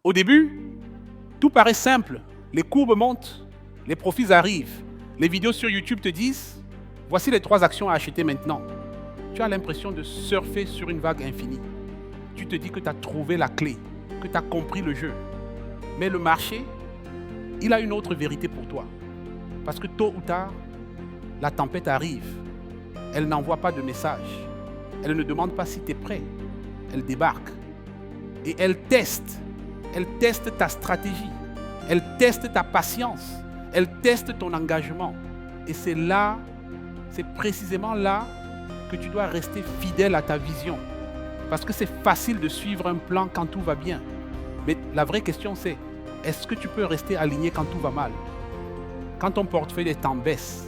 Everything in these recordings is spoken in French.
Au début, tout paraît simple. Les courbes montent, les profits arrivent. Les vidéos sur YouTube te disent, voici les 3 actions à acheter maintenant. Tu as l'impression de surfer sur une vague infinie. Tu te dis que tu as trouvé la clé, que tu as compris le jeu. Mais le marché, il a une autre vérité pour toi. Parce que tôt ou tard, la tempête arrive. Elle n'envoie pas de message. Elle ne demande pas si tu es prêt. Elle débarque. Et elle teste. Elle teste ta stratégie. Elle teste ta patience. Elle teste ton engagement. Et c'est là, c'est précisément là que tu dois rester fidèle à ta vision. Parce que c'est facile de suivre un plan quand tout va bien. Mais la vraie question c'est, est-ce que tu peux rester aligné quand tout va mal? Quand ton portefeuille est en baisse,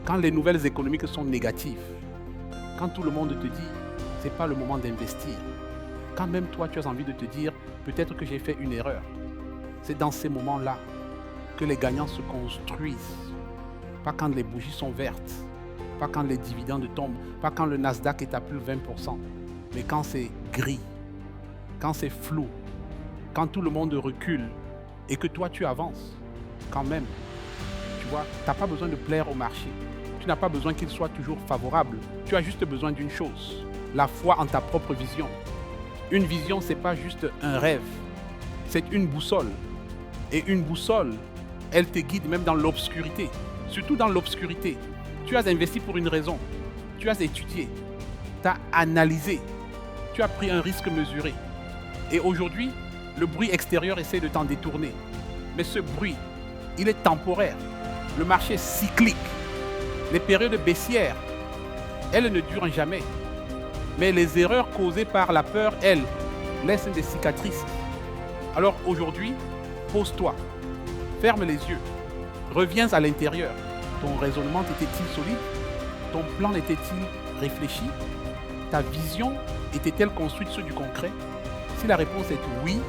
quand les nouvelles économiques sont négatives, quand tout le monde te dit, ce n'est pas le moment d'investir, quand même toi tu as envie de te dire, peut-être que j'ai fait une erreur. C'est dans ces moments-là que les gagnants se construisent. Pas quand les bougies sont vertes, pas quand les dividendes tombent, pas quand le Nasdaq est à plus de 20%, mais quand c'est gris, quand c'est flou, quand tout le monde recule et que toi tu avances, quand même, tu vois, tu n'as pas besoin de plaire au marché. Tu n'as pas besoin qu'il soit toujours favorable. Tu as juste besoin d'une chose, la foi en ta propre vision. Une vision, ce n'est pas juste un rêve, c'est une boussole. Et une boussole, elle te guide même dans l'obscurité. Surtout dans l'obscurité. Tu as investi pour une raison. Tu as étudié. Tu as analysé. Tu as pris un risque mesuré. Et aujourd'hui, le bruit extérieur essaie de t'en détourner. Mais ce bruit, il est temporaire. Le marché est cyclique. Les périodes baissières, elles ne durent jamais. Mais les erreurs causées par la peur, elles, laissent des cicatrices. Alors aujourd'hui, pose-toi, ferme les yeux, reviens à l'intérieur. Ton raisonnement était-il solide? Ton plan était-il réfléchi? Ta vision était-elle construite sur du concret? Si la réponse est oui,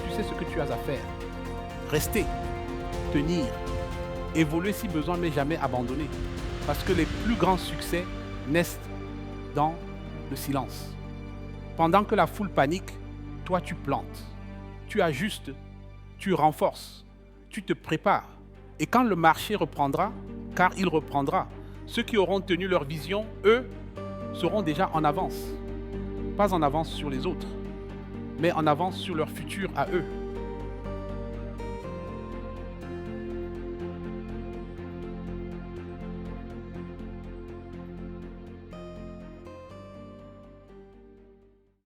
tu sais ce que tu as à faire. Rester, tenir, évoluer si besoin, mais jamais abandonner. Parce que les plus grands succès naissent dans le silence. Pendant que la foule panique, toi tu plantes, tu ajustes, tu renforces, tu te prépares. Et quand le marché reprendra, car il reprendra, ceux qui auront tenu leur vision, eux, seront déjà en avance. Pas en avance sur les autres, mais en avance sur leur futur à eux.